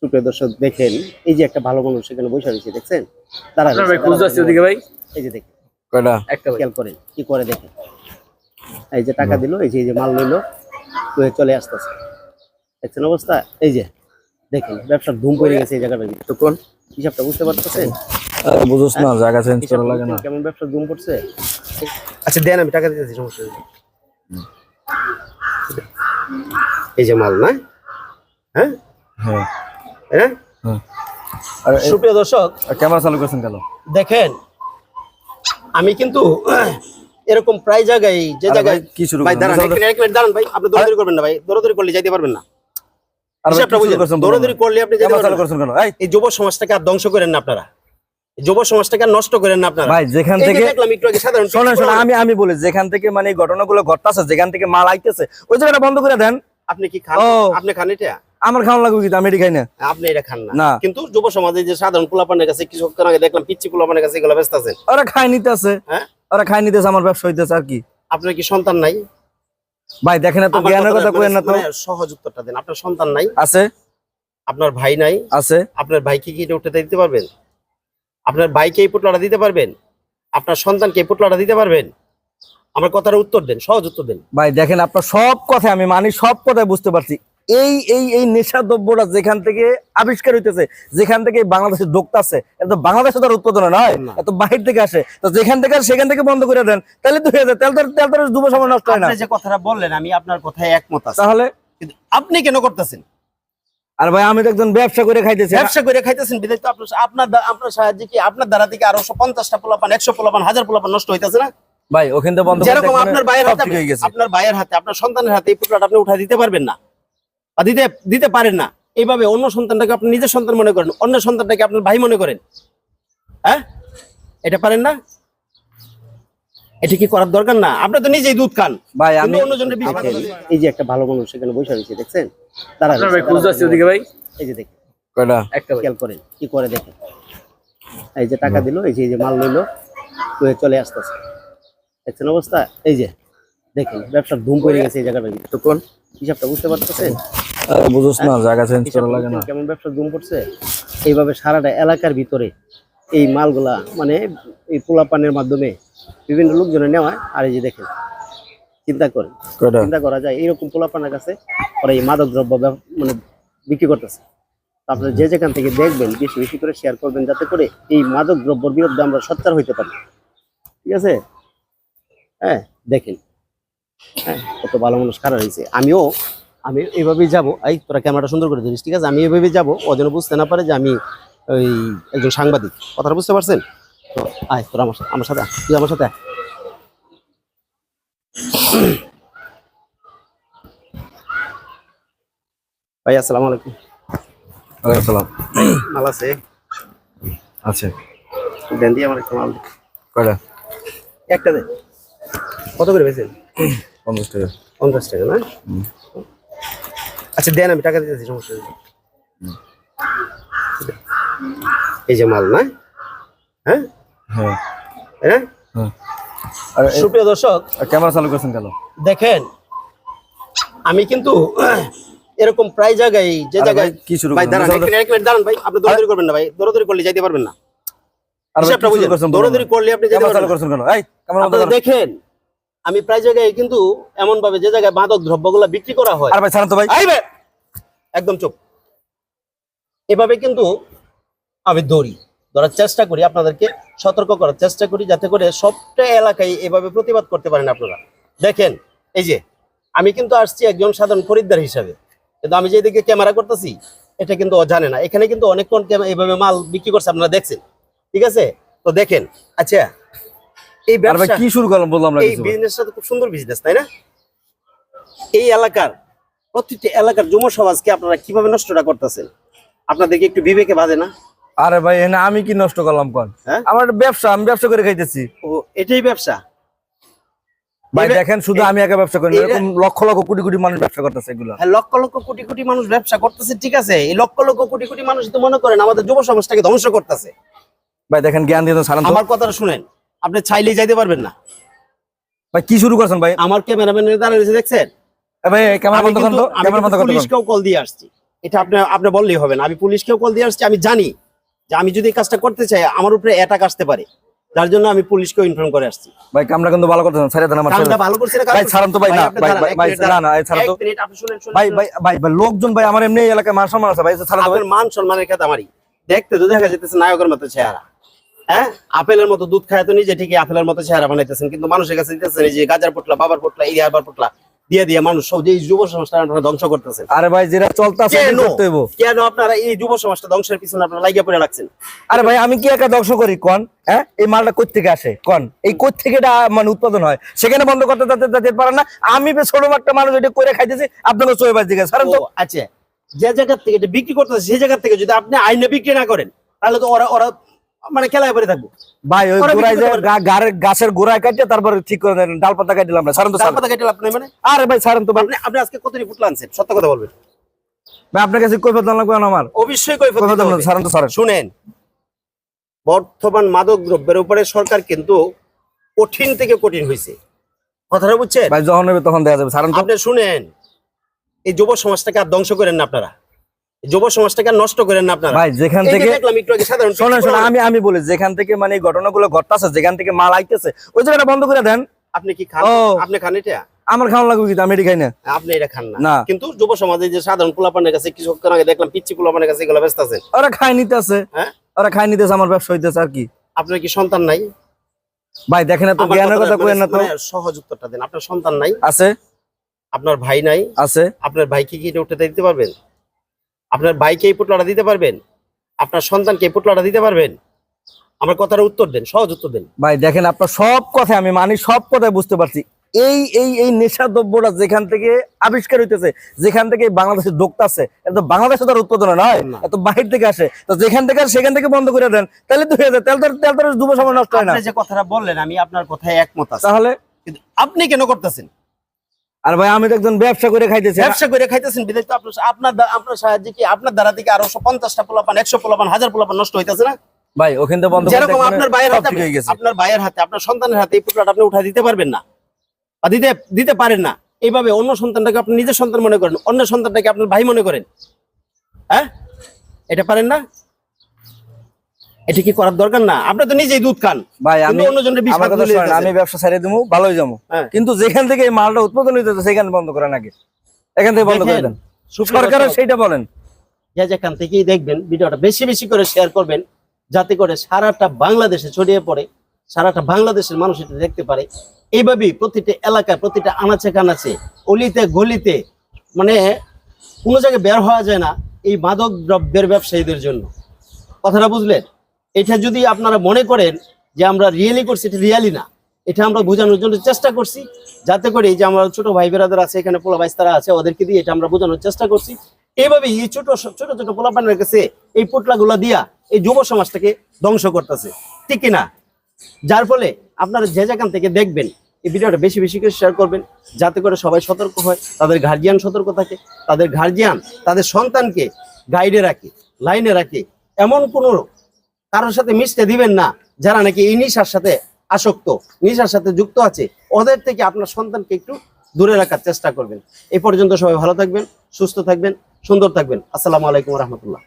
সুপ্রিয় দর্শক দেখেন, এই যে একটা ভালো মানুষ সেখানে বসে রয়েছে, দেখছেন? ভাই এই যে দেখেন, একটা খেয়াল করেন কি করে দেখেন। এই যে টাকা দিল, এই যে মাল নিল, চলে আসতেছে, দেখছেন অবস্থা? এই যে দেখেন, ব্যবসার ধুম পড়ে গেছে এই জায়গাটার ভিতরে। কোন হিসাবটা বুঝতে পারতেছেন? বুঝছ না, জায়গা চেঞ্জ করা লাগে না। কেমন ব্যবসার ধুম পড়ছে। আচ্ছা দেন, আমি টাকা দিতেছি, সমস্যা নেই। এই যে মাল না, হ্যাঁ হ্যাঁ হ্যাঁ। হ্যাঁ। আর সুপ্রিয় দর্শক ক্যামেরা চালু করছেন কেন? দেখেন, আমি কিন্তু এরকম প্রায় জায়গায় যে জায়গায় কি শুরু ভাই দাঁড়ান, এক মিনিট দাঁড়ান ভাই, আপনি দৌড়াদৌড়ি করবেন না ভাই, দৌড়াদৌড়ি করলে যাইতে পারবেন না। হিসাবটা বুঝেন, দৌড়াদৌড়ি করলে আপনি যেতে পারবেন না। এই যুব সমাজটাকে আর ধ্বংস করেন না আপনারা, এই যুব সমাজটাকে আর নষ্ট করেন না আপনারা ভাই। যেখান থেকে দেখলাম একটু আগে সাধারণ শুনেন আমি বলি, যেখান থেকে মানে ঘটনাগুলো ঘটতেছে, যেখান থেকে মাল আইতেছে, ওই জায়গাটা বন্ধ করে দেন। আপনি কি খান? আপনি খান এটা? আমার খাওয়া লাগবে কি? আমি এটি খাই না। আপনি এটা খান না, কিন্তু যুব সমাজে যে সাধারণ পোলাপানের কাছে কিছুক্ষণ আগে দেখলাম পিচ্চি পোলাপানের কাছে এগুলো ব্যস্ত আছেন। ওরা খাই নিতেছে, হ্যাঁ ওরা খাই নিতেছে, আমার ব্যবসা হইতেছে আর কি। আপনার কি সন্তান নাই? ভাই দেখেন, এত জ্ঞানের কথা কইেন না তো। সহজ উত্তরটা দেন, আপনার সন্তান নাই? আছে। আপনার ভাই নাই? আছে। আপনার ভাইকে কি এটা উঠে দিতে পারবেন? আপনার ভাইকে এই পুটলাটা দিতে পারবেন? আপনার সন্তানকে এই পুটলাটা দিতে পারবেন? আমার কথার উত্তর দেন, সহজ উত্তর দেন। ভাই দেখেন, আপনার সব কথা আমি মানি, সব কথাই বুঝতে পারছি। এই এই এই নেশা দ্রব্যটা যেখান থেকে আবিষ্কার হইতেছে, যেখান থেকে বাংলাদেশে ঢুকতেছে, এটা তো বাংলাদেশে তার উৎপাদন নয়, এত বাহির থেকে আসে। তো যেখান থেকে সেখান থেকে বন্ধ করে দেন, তাহলে তো হয়ে যায়। তাহলে তো যুব সমাজ নষ্ট হয় না। আপনি যে কথাটা বললেন, আমি আপনার কথায় একমত আছি, তাহলে কিন্তু আপনি কেন করতেছেন? আর ভাই, আমি তো একজন ব্যবসা করে খাইতেছি। ব্যবসা করে খাইতেছেন বিধায় তো আপনার সাহায্যে কি আপনার দ্বারা থেকে আরো 50টা পোলাপান, 100 পোলাপান, 1000 পোলাপান নষ্ট হইতেছে না? ভাই ওখান থেকে বন্ধ করে যেরকম দেখবেন, আপনার ভাইয়ের হাতে, সব ঠিক হয়ে গেছে। আপনার ভাইয়ের হাতে, আপনার সন্তানের হাতে এই পুটলাটা আপনি উঠাই দিতে পারবেন না, বা দিতে পারেন না। এইভাবে অন্য সন্তানটাকে আপনি নিজের সন্তান মনে করেন, অন্য সন্তানটাকে আপনার ভাই মনে করেন, হ্যাঁ? এটা পারেন না? এটা কি করার দরকার না? আপনি তো নিজেই দুধ খান ভাই। আমি অন্যজনের বিষ খান। এই যে একটা ভালো মানুষ সেখানে বসে রয়েছে, দেখছেন? ভাই এই যে দেখেন, একটা খেয়াল করেন কি করে দেখেন। এই যে টাকা দিল, এই যে মাল নিল, চলে আসতেছে, দেখছেন অবস্থা? এই যে দেখেন, ব্যবসার ধুম পড়ে গেছে এই জায়গাটার ভিতরে। কোন হিসাবটা বুঝতে পারতেছেন? বুঝছ না, জায়গা চেঞ্জ করা লাগে না। কেমন ব্যবসার ধুম পড়ছে। এইভাবে সারাটা এলাকার ভিতরে এই মালগুলা মানে এই পোলাপানের মাধ্যমে বিভিন্ন লোকজনে নেওয়া। আর এই যে দেখেন, চিন্তা করা যায় এইরকম পোলাপানের কাছে ওরা এই মাদক দ্রব্য মানে বিক্রি করতেছে। আপনারা যে যেখান থেকে দেখবেন, বেশি বেশি করে শেয়ার করবেন, যাতে করে এই মাদক দ্রব্যের বিরুদ্ধে আমরা সোচ্চার হইতে পারি। ঠিক আছে? হ্যাঁ দেখেন, হ্যাঁ কত ভালো মানুষ খারাপ হয়েছে। আমি এইভাবেই যাবো। এই তোরা ক্যামেরাটা সুন্দর করে ধরিস, ঠিক আছে? আমি এইভাবেই যাবো, ও যেন বুঝতে না পারে যে আমি ওই একজন সাংবাদিক। কথাটা বুঝতে পারছেন তো? আয় তোরা আমার সাথে তুই আমার সাথে। ভাই আসসালামু আলাইকুম। ওয়ালাইকুম সালাম। মাল আছে? আছে। দেন দিয়ে আমার একটা মাল কয়টা? একটা দেন। কত করে বেচেন? 50 টাকা। 50 টাকা না? আচ্ছা দেন, আমি টাকা দিতেছি, সমস্যা নেই। এই যে মাল না, হ্যাঁ হ্যাঁ হ্যাঁ। হ্যাঁ। আর সুপ্রিয় দর্শক ক্যামেরা চালু করছেন কেন? দেখেন, আমি কিন্তু এরকম প্রায় জায়গায় যে জায়গায় কি শুরু ভাই দাঁড়ান, এক মিনিট দাঁড়ান ভাই, আপনি দৌড়াদৌড়ি করবেন না ভাই, দৌড়াদৌড়ি করলে যাইতে পারবেন না। হিসাবটা বুঝেন, দৌড়াদৌড়ি করলে আপনি যেতে পারবেন না। আপনারা দেখেন, আমি প্রায় জায়গায় কিন্তু এমন ভাবে যে জায়গায় মাদক দ্রব্যগুলো বিক্রি করা হয়। আর ভাই ছাড়েন তো ভাই। একদম চুপ। এভাবে কিন্তু আমি ধরার চেষ্টা করি, আপনাদেরকে সতর্ক করার চেষ্টা করি, যাতে করে সবটা এলাকায় এভাবে প্রতিবাদ করতে পারেন আপনারা। দেখেন, এই যে আমি কিন্তু আসছি একজন সাধারণ খরিদ্দার হিসাবে, কিন্তু আমি যেদিকে ক্যামেরা করতেছি এটা কিন্তু ও জানে না। এখানে কিন্তু অনেকক্ষণ এইভাবে মাল বিক্রি করছে, আপনারা দেখছেন, ঠিক আছে? তো দেখেন, আচ্ছা এই ব্যবসা কি শুরু করলাম বললাম না, এই বিজনেসটা তো খুব সুন্দর বিজনেস, তাই না? এই এলাকার প্রত্যেকটি এলাকার যুব সমাজকে আপনারা কিভাবে নষ্টটা করতেছেন, আপনাদেরকে একটু বিবেকে বাজে না? আরে ভাই, এনে আমি কি নষ্ট করলাম কোন? আমার ব্যবসা, আমি ব্যবসা করে খাইতেছি। ও এটাই ব্যবসা? ভাই দেখেন, শুধু আমি একা ব্যবসা করি, এরকম লক্ষ লক্ষ কোটি কোটি মানুষ ব্যবসা করতেছে এগুলো। হ্যাঁ, লক্ষ লক্ষ কোটি কোটি মানুষ ব্যবসা করতেছে, ঠিক আছে? এই লক্ষ লক্ষ কোটি কোটি মানুষ তো মনে করেন আমাদের যুব সমাজটাকে ধ্বংস করতেছে। ভাই দেখেন, জ্ঞান দিয়ে ছাড়েন তো। আমার কথাটা শুনেন, আপনি চাইলেই যাইতে পারবেন না। ভাই কি শুরু করছেন ভাই? আমার ক্যামেরাম্যানের দাঁড়িয়ে রয়েছে, দেখছেন? ভাই ক্যামেরা বন্ধ করুন তো, ক্যামেরা বন্ধ করুন। পুলিশকেও কল দিয়ে আসছি, এটা আপনি বললেই হবে না। আমি পুলিশকেও কল দিয়ে আসছি, আমি জানি যে আমি যদি এই কাজটা করতে চাই আমার উপরে অ্যাটাক আসতে পারে, যার জন্য আমি পুলিশকেও ইনফর্ম করে আসছি। ভাই কামরা কিন্তু ভালো করতেছেন, ছেড়ে দেন আমার ছেড়ে কামটা দেন। ভালো করছে না, ভাই ছাড়েন তো ভাই, না ভাই ভাই না না ছাড়েন তো আপনি শুনেন ভাই ভাই ভাই ভাই, লোকজন ভাই আমার এমনি এই এলাকায় মান সম্মান আছে ভাই, ছাড়েন তো ভাই। আপনার মান সম্মানের কথা আমারই দেখতে তো দেখা যেতেছে নায়কের মতো চেহারা, হ্যাঁ আপেলের মতো দুধ খায় তো নিজে ঠিকই আপেলের মতো চেহারা বানাইতেছেন, কিন্তু মানুষের কাছে দিতেছেন এই যে গাজার পোটলা, বাবার পোটলা, এই আবার পোটলা দিয়ে দিয়ে মানুষ সব যে এই যুব সমাজটা আপনারা ধ্বংস করতেছেন। আরে ভাই যেটা চলতেছে করতে হইব। কেন আপনারা এই যুব সমাজটা ধ্বংসের পিছনে আপনারা লাগিয়ে পড়ে রাখছেন? আরে ভাই আমি কি একা ধ্বংস করি কোন? হ্যাঁ এই মালটা কই থেকে আসে কোন? এই কই থেকে এটা মানে উৎপাদন হয়, সেখানে বন্ধ করতে যেতে পারেন না। আমি ছোট একটা মানুষ এটা করে খাইতেছি, আপনারা চলে বাজ দিকে ছাড়েন তো। আচ্ছা, যে জায়গা থেকে এটা বিক্রি করতেছে সেই জায়গা থেকে যদি আপনি আইনে বিক্রি না করেন তাহলে তো ওরা ওরা মানে খেলায় পড়ে থাকবো। ভাই ওই গোড়ায় যে গাছের গোড়ায় কাটিয়ে তারপরে ঠিক করে দেন, ডাল পাতা কাটিলাম না, ছাড়েন তো। ডাল পাতা কাটলে আপনি মানে আরে ভাই ছাড়েন তো ভাই। আপনি আজকে কতটি ফুটলা আনছেন সত্য কথা বলবেন ভাই আপনার কাছে কই ফেলতে লাগবে আমার? অবশ্যই কৈফিয়ত দিতে হবে। ছাড়েন তো ছাড়েন। শুনেন, বর্তমান মাদক দ্রব্যের উপরে সরকার কিন্তু কঠিন থেকে কঠিন হয়েছে, কথাটা বুঝছেন ভাই? যখন নেবে তখন দেয়া যাবে, ছাড়েন তো। আপনি শুনেন, এই যুব সমাজটাকে আর ধ্বংস করেন না আপনারা, এই যুব সমাজটাকে আর নষ্ট করেন না আপনারা। ভাই যেখান এই যে থেকে দেখলাম একটু আগে সাধারণ শোনেন শোনেন, আমি বলি যেখান থেকে মানে এই ঘটনাগুলো ঘটতেছে, যেখান থেকে মাল আইতেছে ওই জায়গাটা বন্ধ করে দেন। আপনি কি খান? ও। আপনি খান এটা? আমার খাওয়া লাগবে কিন্তু আমি এটি খাই না। আপনি এটা খান না। না, কিন্তু যুব সমাজে যে সাধারণ পোলাপানের কাছে কিছুক্ষণ আগে দেখলাম পিচ্ছি পোলাপানের কাছে এগুলো ব্যস্ত আছেন। ওরা খাই নিতেছে, হ্যাঁ ওরা খাই নিতেছে, আমার ব্যবসা হইতেছে আর কি। আপনার কি সন্তান নাই? ভাই দেখেন না তো, আমার জ্ঞানের কথা কথাটা কইেন না তো। মানে সহজ উত্তরটা দেন। আপনার সন্তান নাই? আছে আপনার ভাই নাই? আছে। আপনার ভাইকে কি এটা উঠে দিতে পারবেন? আপনার ভাইকে এই পুটলাটা দিতে পারবেন? আপনার সন্তানকে এই পুটলাটা দিতে পারবেন? আমার কথার উত্তর দেন, সহজ উত্তর দেন। ভাই দেখেন আপনার সব কথা আমি মানি, সব কথাই বুঝতে পারছি। এই এই এই নেশা দ্রব্যটা যেখান থেকে আবিষ্কার হইতেছে, যেখান থেকে বাংলাদেশে ঢুকতেছে, এটা তো বাংলাদেশে তার উৎপাদন নয়, এত বাহির থেকে আসে। তো যেখান থেকে সেখান থেকে বন্ধ করে দেন, তাহলে তো হয়ে যায়, তাহলে তো যুব সমাজ নষ্ট হয় না। আপনি যে কথাটা বললেন আমি আপনার কথায় একমত আছি, তাহলে কিন্তু আপনি কেন করতেছেন? আর ভাই আমি তো একজন ব্যবসা করে খাইতেছি। ব্যবসা করে খাইতেছেন বিদেশ তো আপনার সাহায্যে কি আপনার দ্বারা থেকে আরো 50টা পোলাপান, 100 পোলাপান, 1000 পোলাপান নষ্ট হইতেছে না? ভাই ওখান থেকে বন্ধ করে যেরকম দেখবেন আপনার ভাইয়ের সব হাতে, ঠিক হয়ে গেছে। আপনার ভাইয়ের হাতে, আপনার সন্তানের হাতে এই পুটলাটা আপনি উঠা দিতে পারবেন না বা দিতে পারেন না। এইভাবে অন্য সন্তানটাকে আপনি নিজের সন্তান মনে করেন, অন্য সন্তানটাকে আপনার ভাই মনে করেন, হ্যাঁ এটা পারেন না? এটা কি করার দরকার না? আপনি তো নিজেই দুধ খান ভাই। আমি অন্যজনের বিষ আমার কথা শুনেন, আমি ব্যবসা ছেড়ে দেবো, ভালোই যাবো, হ্যাঁ। কিন্তু যেখান থেকে এই মালটা উৎপাদন হইতেছে সেখানে বন্ধ করেন আগে, এখান থেকে বন্ধ করে দেন। সরকারের সেইটা বলেন। যেখান থেকেই দেখবেন ভিডিওটা বেশি বেশি করে শেয়ার করবেন, যাতে করে সারাটা বাংলাদেশে ছড়িয়ে পড়ে, সারাটা বাংলাদেশের মানুষ এটা দেখতে পারে। এইভাবেই প্রতিটা এলাকায়, প্রতিটা আনাচে কানাচে, অলিতে গলিতে, মানে কোনো জায়গায় বের হওয়া যায় না এই মাদক দ্রব্যের ব্যবসায়ীদের জন্য। কথাটা বুঝলেন? এটা যদি আপনারা মনে করেন যে আমরা রিয়েলি করছি, এটা রিয়ালি না, এটা আমরা বোঝানোর জন্য চেষ্টা করছি, যাতে করে এই যে আমার ছোট ভাই বেরাদার আছে এখানে, পোলা বাইস্তারা আছে, ওদেরকে দিয়ে এটা আমরা বোঝানোর চেষ্টা করছি। এইভাবে এই ছোট ছোট ছোট পোলাপানের কাছে এই পুটলাগুলা দিয়া এই যুব সমাজটাকে ধ্বংস করতেছে, ঠিক কিনা? যার ফলে আপনারা যে যেখান থেকে দেখবেন এই ভিডিওটা বেশি বেশি করে শেয়ার করবেন, যাতে করে সবাই সতর্ক হয়, তাদের গার্জিয়ান সতর্ক থাকে, তাদের গার্জিয়ান তাদের সন্তানকে গাইডে রাখে, লাইনে রাখে। এমন কোনো কারোর সাথে মিশতে দিবেন না যারা নাকি এই নেশার সাথে আসক্ত, নেশার সাথে যুক্ত আছে। ওদের থেকে আপনার সন্তানকে একটু দূরে রাখার চেষ্টা করবেন। এই পর্যন্ত সবাই ভালো থাকবেন, সুস্থ থাকবেন, সুন্দর থাকবেন। আসসালামু আলাইকুম রহমতুল্লাহ।